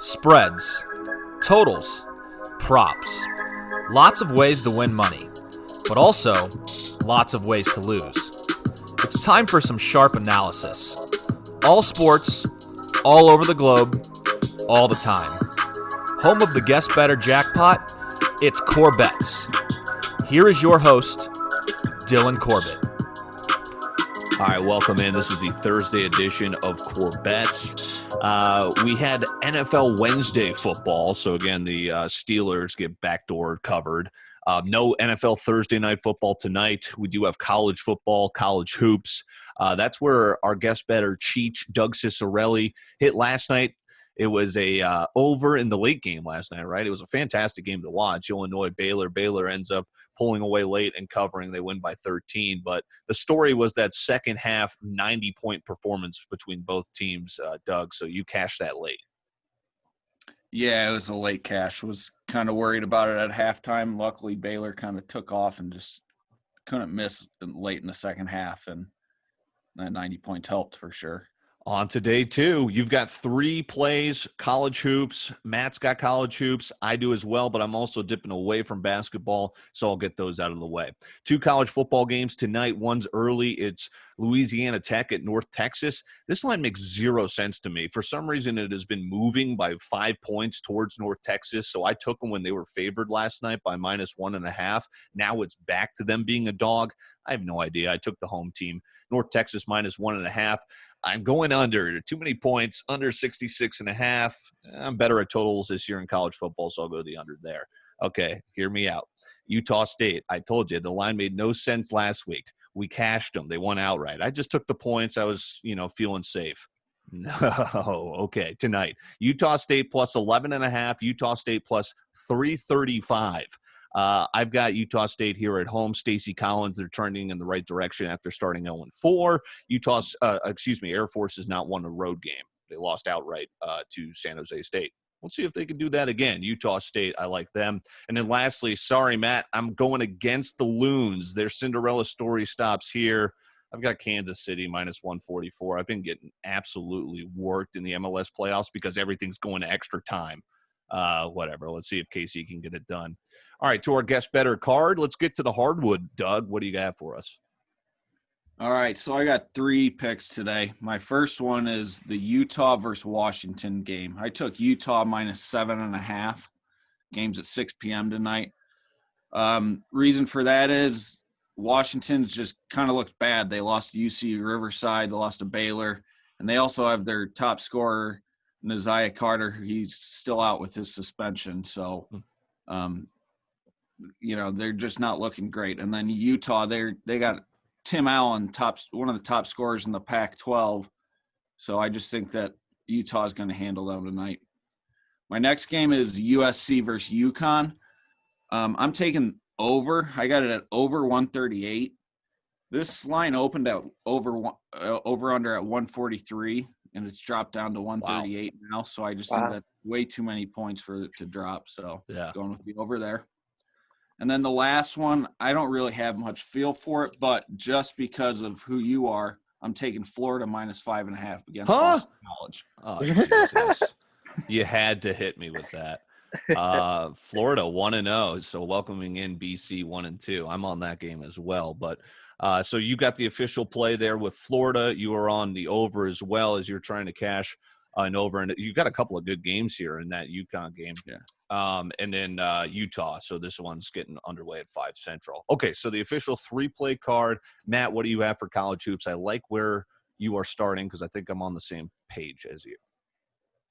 spreads, totals, props. Lots of ways to win money, but also lots of ways to lose. It's time for some sharp analysis. All sports, all over the globe, all the time. Home of the Guess Better jackpot, it's CorBET. Here is your host, Dylan Corbett. All right, welcome in. This is the Thursday edition of CorBET. We had NFL Wednesday football, so again, the Steelers get backdoor covered. No NFL Thursday night football tonight. We do have college football, college hoops. That's where our guest bettor, Doug Cicciarelli, hit last night. It was a over in the late game last night, right? It was a fantastic game to watch. Illinois, Baylor. Baylor ends up pulling away late and covering. They win by 13. But the story was that second half 90-point performance between both teams, Doug. So you cashed that late. Yeah, it was a late cash. Was kind of worried about it at halftime. Luckily, Baylor kind of took off and just couldn't miss late in the second half. And that 90 points helped for sure. On today, too, you've got 3 plays, college hoops. Matt's got college hoops. I do as well, but I'm also dipping away from basketball, so I'll get those out of the way. 2 college football games tonight. One's early. It's Louisiana Tech at North Texas. This line makes 0 sense to me. For some reason, it has been moving by 5 points towards North Texas, so I took them when they were favored last night by -1.5. Now it's back to them being a dog. I have no idea. I took the home team. North Texas -1.5. I'm going under. Too many points, under 66.5. I'm better at totals this year in college football, so I'll go the under there. Okay, hear me out. Utah State, I told you, the line made no sense last week. We cashed them. They won outright. I just took the points. I was, feeling safe. No, okay, tonight. Utah State plus 11.5, Utah State plus 335. I've got Utah State here at home. Stacey Collins, they're trending in the right direction after starting 0-4. Air Force has not won a road game. They lost outright to San Jose State. We'll see if they can do that again. Utah State, I like them. And then lastly, sorry, Matt, I'm going against the Loons. Their Cinderella story stops here. I've got Kansas City -144. I've been getting absolutely worked in the MLS playoffs because everything's going to extra time. Whatever. Let's see if KC can get it done. All right, to our guest bettor card. Let's get to the hardwood. Doug, what do you got for us? All right, so I got 3 picks today. My first one is the Utah versus Washington game. I took Utah -7.5. Game's at 6 p.m. tonight. Reason for that is Washington's just kind of looked bad. They lost to UC Riverside. They lost to Baylor. And they also have their top scorer, Neziah Carter. He's still out with his suspension. So, they're just not looking great. And then Utah, they got Tim Allen, one of the top scorers in the Pac-12. So I just think that Utah is going to handle them tonight. My next game is USC versus UConn. I'm taking over. I got it at over 138. This line opened at over under at 143, and it's dropped down to 138 now. So I just think that's way too many points for it to drop. So going with the over there. And then the last one, I don't really have much feel for it, but just because of who you are, I'm taking Florida -5.5 against Boston College. Oh, Jesus. You had to hit me with that. Florida 1-0, so welcoming in BC 1-2. I'm on that game as well. But so you got the official play there with Florida. You are on the over as well as you're trying to cash an over. And you got a couple of good games here in that UConn game. Yeah. And then Utah. So this one's getting underway at 5 Central. Okay, so the official 3-play card. Matt, what do you have for college hoops? I like where you are starting because I think I'm on the same page as you.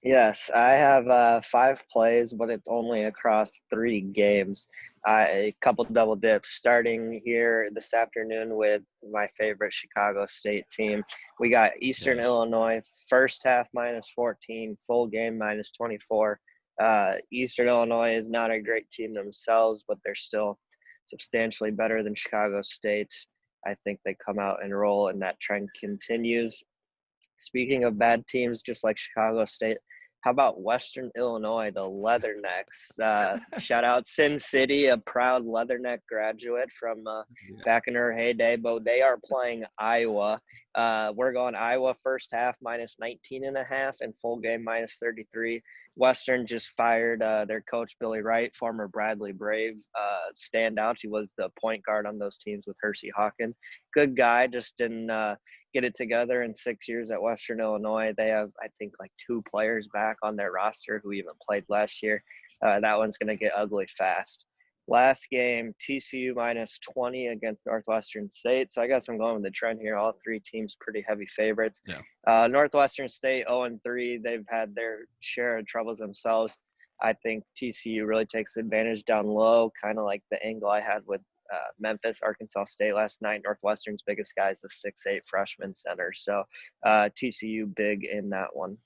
Yes, I have 5 plays, but it's only across 3 games. A couple double dips starting here this afternoon with my favorite Chicago State team. We got Eastern Illinois, first half -14, full game -24. Eastern Illinois is not a great team themselves, but they're still substantially better than Chicago State. I think they come out and roll, and that trend continues. Speaking of bad teams, just like Chicago State, how about Western Illinois, the Leathernecks? Shout out Sin City, a proud Leatherneck graduate from back in her heyday, but they are playing Iowa We're going Iowa first half minus 19.5 and full game minus 33. Western just fired their coach, Billy Wright, former Bradley Brave standout. He was the point guard on those teams with Hersey Hawkins. Good guy, just didn't get it together in 6 years at Western Illinois. They have, I think, like 2 players back on their roster who even played last year. That one's going to get ugly fast. Last game, TCU minus 20 against Northwestern State. So I guess I'm going with the trend here. All 3 teams pretty heavy favorites. Yeah. Northwestern State 0-3. They've had their share of troubles themselves. I think TCU really takes advantage down low, kind of like the angle I had with Memphis, Arkansas State last night. Northwestern's biggest guy is a 6'8" freshman center. So TCU big in that one.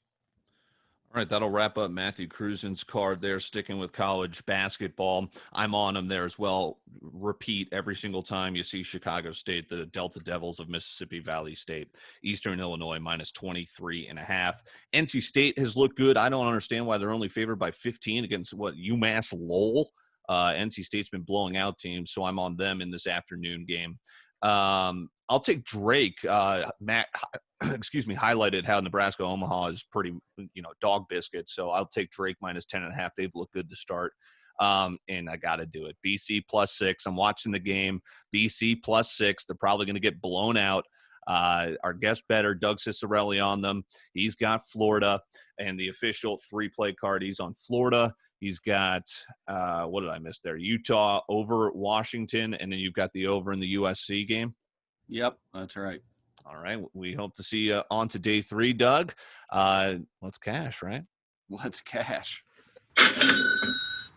All right, that'll wrap up Matthew Cruzen's card there, sticking with college basketball. I'm on him there as well. Repeat every single time you see Chicago State, the Delta Devils of Mississippi Valley State. Eastern Illinois minus 23.5. NC State has looked good. I don't understand why they're only favored by 15 against UMass Lowell. NC State's been blowing out teams, so I'm on them in this afternoon game. I'll take Drake. Matt, highlighted how Nebraska Omaha is pretty, dog biscuit. So I'll take Drake minus 10.5. They've looked good to start. And I got to do it. BC plus 6. I'm watching the game. BC plus 6. They're probably going to get blown out. Our guest bettor, Doug Cicciarelli, on them. He's got Florida, and the official 3-play card, he's on Florida. He's got, what did I miss there? Utah over Washington, and then you've got the over in the USC game. Yep, that's right. All right. We hope to see you on to day 3, Doug. Let's cash, right? Let's cash.